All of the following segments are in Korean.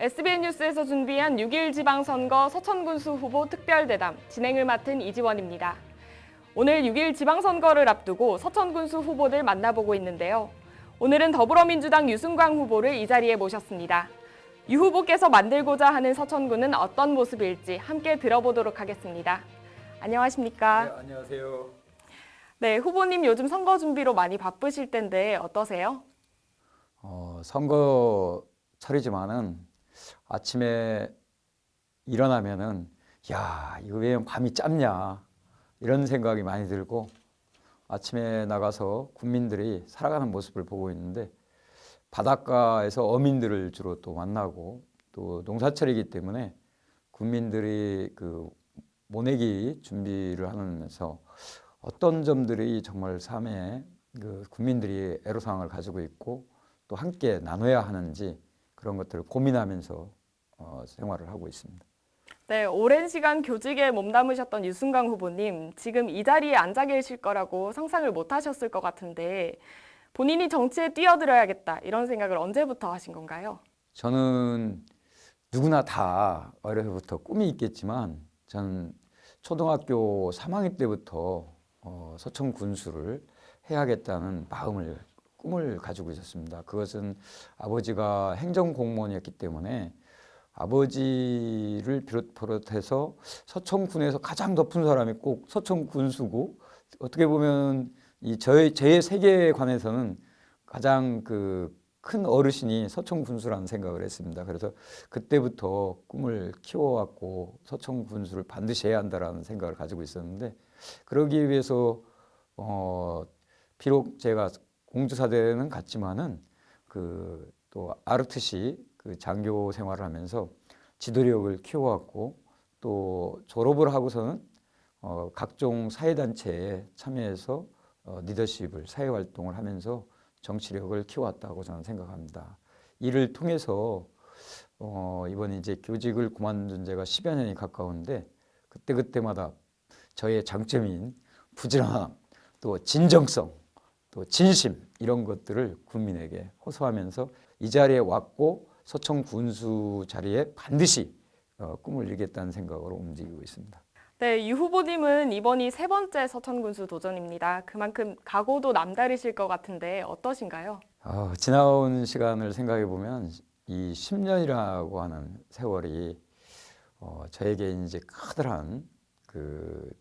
SBN 뉴스에서 준비한 6.1 지방선거 서천군수 후보 특별대담 진행을 맡은 이지원입니다. 오늘 6.1 지방선거를 앞두고 서천군수 후보들 만나보고 있는데요. 오늘은 더불어민주당 유승광 후보를 이 자리에 모셨습니다. 유 후보께서 만들고자 하는 서천군은 어떤 모습일지 함께 들어보도록 하겠습니다. 안녕하십니까? 네, 안녕하세요. 네, 후보님 요즘 선거 준비로 많이 바쁘실 텐데 어떠세요? 선거철이지만은 아침에 일어나면은 야, 이거 왜 밤이 짧냐 이런 생각이 많이 들고 아침에 나가서 군민들이 살아가는 모습을 보고 있는데 바닷가에서 어민들을 주로 또 만나고 또 농사철이기 때문에 군민들이 그 모내기 준비를 하면서 어떤 점들이 정말 삶에 그 국민들이 애로사항을 가지고 있고 또 함께 나눠야 하는지 그런 것들을 고민하면서 생활을 하고 있습니다. 네, 오랜 시간 교직에 몸담으셨던 유승광 후보님, 지금 이 자리에 앉아 계실 거라고 상상을 못 하셨을 것 같은데 본인이 정치에 뛰어들어야겠다 이런 생각을 언제부터 하신 건가요? 저는 누구나 다 어려서부터 꿈이 있겠지만 저는 초등학교 3학년 때부터 서천 군수를 해야겠다는 꿈을 가지고 있었습니다. 그것은 아버지가 행정공무원이었기 때문에 아버지를 비롯해서 서천군에서 가장 높은 사람이 꼭 서천 군수고 어떻게 보면 제 세계관에서는 가장 그 큰 어르신이 서천 군수라는 생각을 했습니다. 그래서 그때부터 꿈을 키워왔고 서천 군수를 반드시 해야 한다라는 생각을 가지고 있었는데 그러기 위해서 비록 제가 공주사대는 갔지만은 또 아르트시 그 장교 생활을 하면서 지도력을 키워왔고 또 졸업을 하고서는 각종 사회단체에 참여해서 리더십을 사회활동을 하면서 정치력을 키워왔다고 저는 생각합니다. 이를 통해서 이번에 이제 교직을 그만둔 지가 10여 년이 가까운데 그때마다 저의 장점인 부지런함, 또 진정성, 또 진심 이런 것들을 국민에게 호소하면서 이 자리에 왔고 서천 군수 자리에 반드시 꿈을 이루겠다는 생각으로 움직이고 있습니다. 네, 유 후보님은 이번이 세 번째 서천군수 도전입니다. 그만큼 각오도 남다르실 것 같은데 어떠신가요? 지나온 시간을 생각해 보면 이 10년이라고 하는 세월이 저에게 이제 커다란 그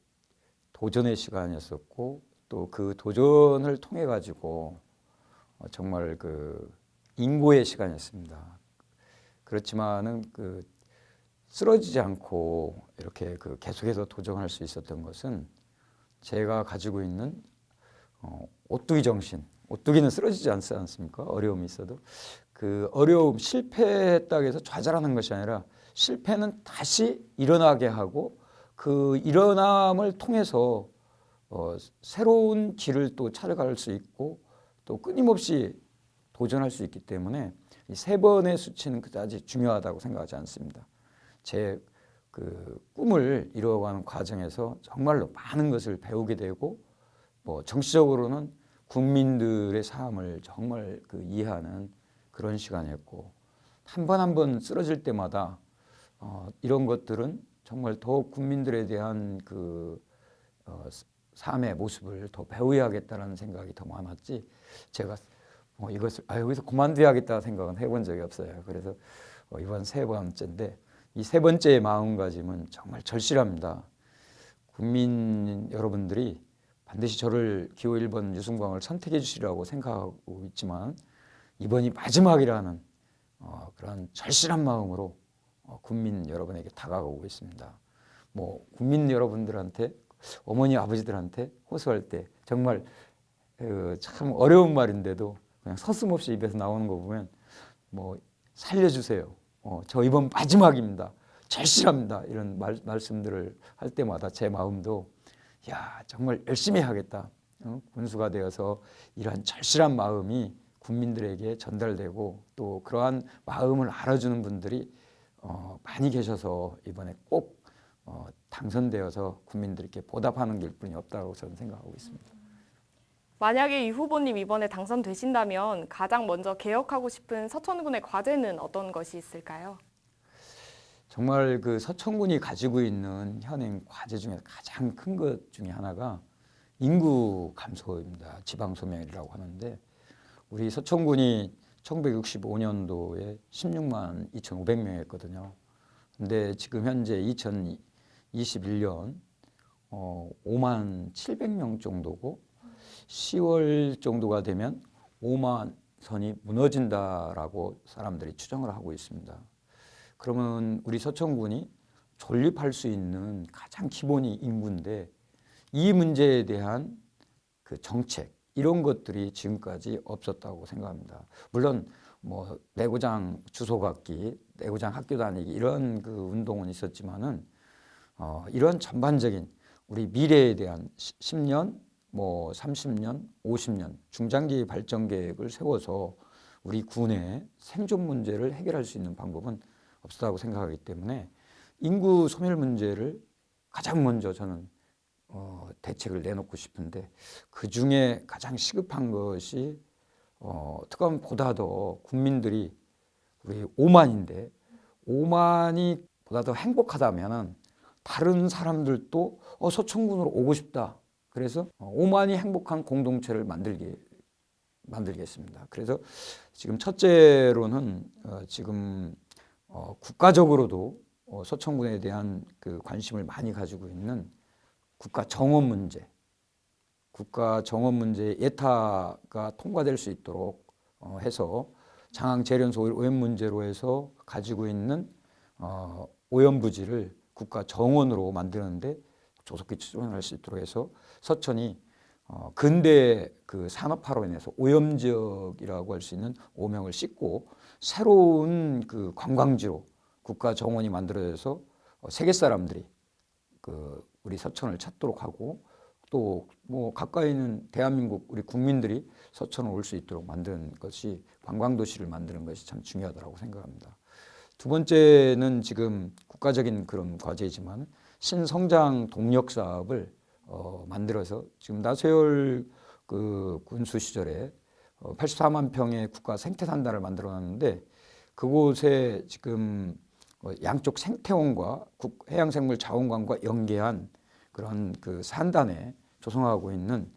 도전의 시간이었었고 또 그 도전을 통해 가지고 정말 그 인고의 시간이었습니다. 그렇지만은 쓰러지지 않고 이렇게 계속해서 도전할 수 있었던 것은 제가 가지고 있는 오뚜기 정신. 오뚜기는 쓰러지지 않지 않습니까? 어려움이 있어도 그 어려움, 실패했다고 해서 좌절하는 것이 아니라 실패는 다시 일어나게 하고 그 일어남을 통해서 새로운 길을 또 찾아갈 수 있고 또 끊임없이 도전할 수 있기 때문에 이 세 번의 수치는 그다지 중요하다고 생각하지 않습니다. 제 꿈을 이루어가는 과정에서 정말로 많은 것을 배우게 되고 정치적으로는 국민들의 삶을 정말 이해하는 그런 시간이었고 한 번 한 번 쓰러질 때마다 이런 것들은 정말 더욱 국민들에 대한 삶의 모습을 더 배워야겠다는 생각이 더 많았지 제가 이것을 여기서 그만둬야겠다 생각은 해본 적이 없어요. 그래서 이번 세 번째인데 이 세 번째의 마음가짐은 정말 절실합니다. 국민 여러분들이 반드시 저를 기호 1번 유승광을 선택해 주시라고 생각하고 있지만 이번이 마지막이라는 그런 절실한 마음으로 국민 여러분에게 다가가고 있습니다. 국민 여러분들한테 어머니 아버지들한테 호소할 때 정말 참 어려운 말인데도 그냥 서슴없이 입에서 나오는 거 보면 살려주세요. 저 이번 마지막입니다. 절실합니다. 이런 말씀들을 할 때마다 제 마음도 정말 열심히 하겠다. 군수가 되어서 이러한 절실한 마음이 국민들에게 전달되고 또 그러한 마음을 알아주는 분들이 많이 계셔서 이번에 꼭 당선되어서 국민들께 보답하는 길뿐이 없다고 저는 생각하고 있습니다. 만약에 이 후보님 이번에 당선되신다면 가장 먼저 개혁하고 싶은 서천군의 과제는 어떤 것이 있을까요? 정말 그 서천군이 가지고 있는 현행 과제 중에 가장 큰 것 중에 하나가 인구 감소입니다. 지방 소멸이라고 하는데 우리 서천군이 1965년도에 16만 2,500명이었거든요. 근데 지금 현재 2021년 5만 700명 정도고 10월 정도가 되면 5만 선이 무너진다라고 사람들이 추정을 하고 있습니다. 그러면 우리 서천군이 존립할 수 있는 가장 기본이 인구인데 이 문제에 대한 그 정책 이런 것들이 지금까지 없었다고 생각합니다. 물론 뭐 내구장 주소 갖기, 내구장 학교 다니기 이런 그 운동은 있었지만은 이런 전반적인 우리 미래에 대한 10년, 뭐 30년, 50년 중장기 발전 계획을 세워서 우리 군의 생존 문제를 해결할 수 있는 방법은 없다고 생각하기 때문에 인구 소멸 문제를 가장 먼저 저는 대책을 내놓고 싶은데 그 중에 가장 시급한 것이 어떻게 하면 보다 더 국민들이 우리 5만인데 5만이 보다 더 행복하다면은 다른 사람들도 서천군으로 오고 싶다. 그래서 5만이 행복한 공동체를 만들겠습니다. 그래서 지금 첫째로는 지금 국가적으로도 서천군에 대한 그 관심을 많이 가지고 있는 국가 정원 문제 예타가 통과될 수 있도록 해서 장항 재련소 오염 문제로 해서 가지고 있는 오염 부지를 국가 정원으로 만드는데 조속히 추진할 수 있도록 해서 서천이 근대 그 산업화로 인해서 오염 지역이라고 할 수 있는 오명을 씻고 새로운 그 관광지로 국가 정원이 만들어져서 세계 사람들이 그 우리 서천을 찾도록 하고 또 뭐 가까이 있는 대한민국 우리 국민들이 서천을 올 수 있도록 만드는 것이 관광 도시를 만드는 것이 참 중요하다고 생각합니다. 두 번째는 지금 국가적인 그런 과제이지만 신성장 동력 사업을 만들어서 지금 나세열 그 군수 시절에 84만 평의 국가 생태산단을 만들어놨는데 그곳에 지금 양쪽 생태원과 해양생물자원관과 연계한 그런 그 산단에 조성하고 있는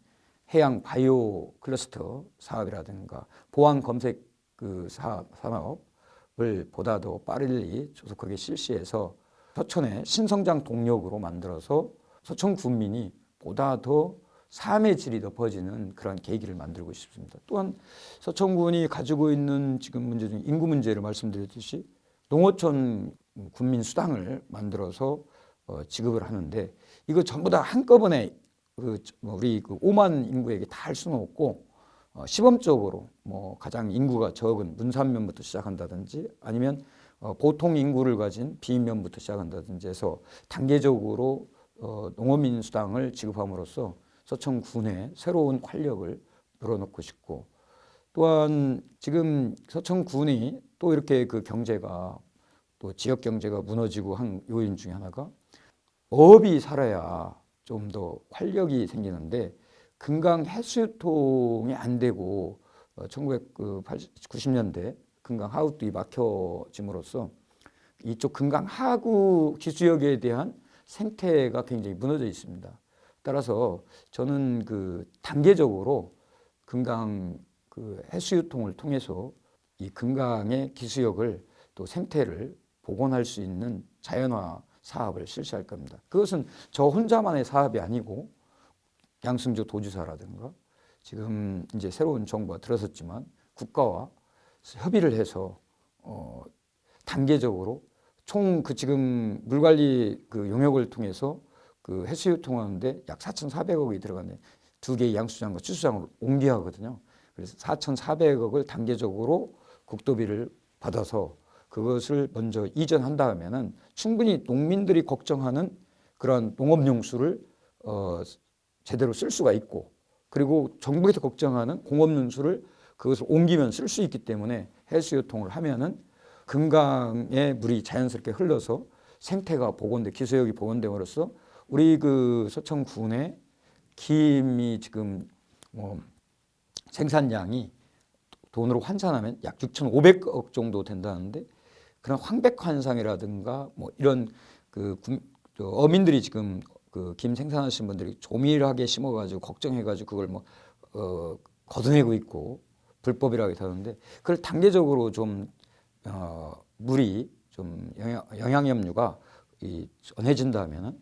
해양 바이오 클러스터 사업이라든가 보안 검색 그 산업을 보다 더 빠르게 조속하게 실시해서 서천의 신성장 동력으로 만들어서 서천 군민이 보다 더 삶의 질이 높아지는 그런 계기를 만들고 싶습니다. 또한 서천군이 가지고 있는 지금 문제 중 인구 문제를 말씀드렸듯이 농어촌 군민 수당을 만들어서 지급을 하는데 이거 전부 다 한꺼번에 우리 그 5만 인구에게 다 할 수는 없고 시범적으로 뭐 가장 인구가 적은 문산면부터 시작한다든지 아니면 보통 인구를 가진 비인면부터 시작한다든지 해서 단계적으로 농어민 수당을 지급함으로써 서천군의 새로운 활력을 불어넣고 싶고 또한 지금 서천군이 또 이렇게 그 경제가 또 지역 경제가 무너지고 한 요인 중에 하나가 어업이 살아야 좀 더 활력이 생기는데 금강 해수유통이 안 되고 1990년대 금강 하구들이 막혀짐으로써 이쪽 금강 하구 기수역에 대한 생태가 굉장히 무너져 있습니다. 따라서 저는 그 단계적으로 금강 그 해수유통을 통해서 이 금강의 기수역을 또 생태를 복원할 수 있는 자연화 사업을 실시할 겁니다. 그것은 저 혼자만의 사업이 아니고 양승조 도지사라든가 지금 이제 새로운 정부가 들어섰지만 국가와 협의를 해서 단계적으로 총 그 지금 물관리 그 용역을 통해서 그 해수유통하는데 약 4,400억이 들어가는데 두 개의 양수장과 추수장을 옮겨야 하거든요. 그래서 4,400억을 단계적으로 국도비를 받아서 그것을 먼저 이전한 다음에는 충분히 농민들이 걱정하는 그런 농업용수를 제대로 쓸 수가 있고 그리고 정부에서 걱정하는 공업용수를 그것을 옮기면 쓸 수 있기 때문에 해수유통을 하면은 금강의 물이 자연스럽게 흘러서 생태가 복원돼 기수역이 복원됨으로써 우리 그 서천군의 김이 지금 생산량이 돈으로 환산하면 약 6,500억 정도 된다는데 그런 황백환상이라든가 뭐 이런 저 어민들이 지금 김 생산하시는 분들이 조밀하게 심어가지고 걱정해가지고 그걸 뭐 걷어내고 있고 불법이라고 하는데 그걸 단계적으로 좀 물이 좀 영양염류가 전해진다면은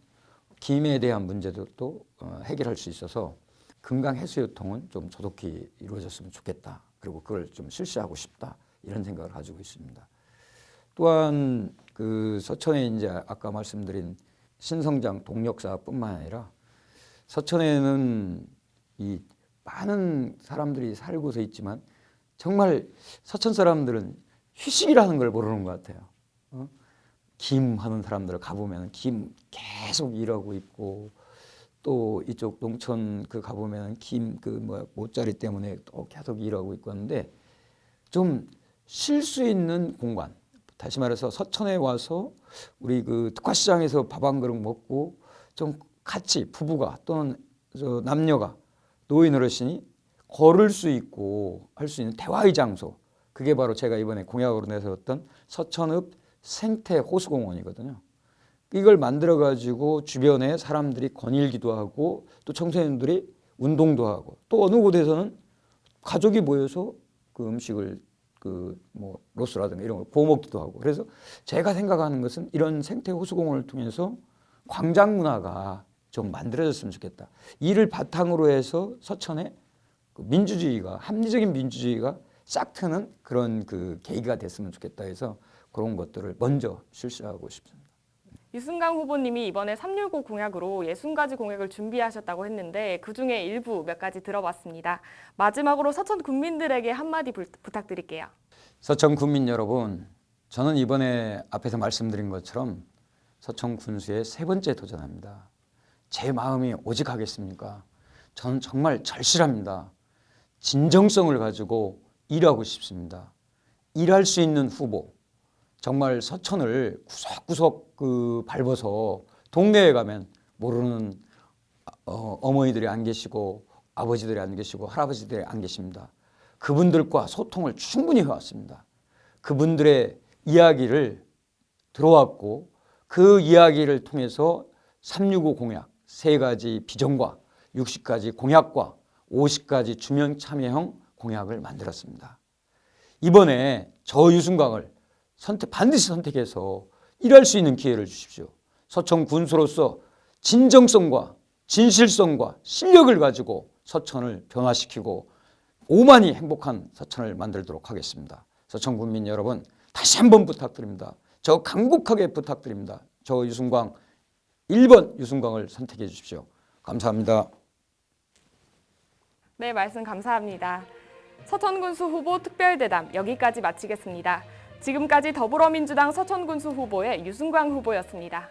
김에 대한 문제도 또 해결할 수 있어서 금강 해수유통은 좀 조속히 이루어졌으면 좋겠다. 그리고 그걸 좀 실시하고 싶다. 이런 생각을 가지고 있습니다. 또한 그 서천에 이제 아까 말씀드린 신성장 동력사뿐만 아니라 서천에는 이 많은 사람들이 살고서 있지만 정말 서천 사람들은 휴식이라는 걸 모르는 것 같아요. 김 하는 사람들 가보면 김 계속 일하고 있고 또 이쪽 농촌 가보면 김 모짜리 때문에 또 계속 일하고 있고 하는데 좀 쉴 수 있는 공간. 다시 말해서 서천에 와서 우리 특화시장에서 밥 한 그릇 먹고 좀 같이 부부가 또는 남녀가 노인 어르신이 걸을 수 있고 할 수 있는 대화의 장소. 그게 바로 제가 이번에 공약으로 내세웠던 서천읍 생태 호수공원이거든요. 이걸 만들어 가지고 주변에 사람들이 거닐기도 하고 또 청소년들이 운동도 하고 또 어느 곳에서는 가족이 모여서 그 음식을 뭐 로스라든가 이런 걸 구워 먹기도 하고 그래서 제가 생각하는 것은 이런 생태 호수공원을 통해서 광장 문화가 좀 만들어졌으면 좋겠다. 이를 바탕으로 해서 서천에 민주주의가 합리적인 민주주의가 싹 트는 그런 계기가 됐으면 좋겠다 해서 그런 것들을 먼저 실시하고 싶습니다. 유승강 후보님이 이번에 365 공약으로 60가지 공약을 준비하셨다고 했는데 그중에 일부 몇 가지 들어봤습니다. 마지막으로 서천 군민들에게 한마디 부탁드릴게요. 서천 군민 여러분, 저는 이번에 앞에서 말씀드린 것처럼 서천 군수에 세 번째 도전합니다. 제 마음이 오직 하겠습니까? 저는 정말 절실합니다. 진정성을 가지고 일하고 싶습니다. 일할 수 있는 후보, 정말 서천을 구석구석 밟아서 동네에 가면 모르는 어머니들이 안 계시고 아버지들이 안 계시고 할아버지들이 안 계십니다. 그분들과 소통을 충분히 해왔습니다. 그분들의 이야기를 들어왔고 그 이야기를 통해서 365 공약 3가지 비전과 60가지 공약과 50가지 주민 참여형 공약을 만들었습니다. 이번에 저 유승광을 반드시 선택해서 일할 수 있는 기회를 주십시오. 서천 군수로서 진정성과 진실성과 실력을 가지고 서천을 변화시키고 5만이 행복한 서천을 만들도록 하겠습니다. 서천 군민 여러분 다시 한번 부탁드립니다. 저 간곡하게 부탁드립니다. 저 유승광 1번 유승광을 선택해 주십시오. 감사합니다. 네, 말씀 감사합니다. 서천군수 후보 특별대담 여기까지 마치겠습니다. 지금까지 더불어민주당 서천군수 후보의 유승광 후보였습니다.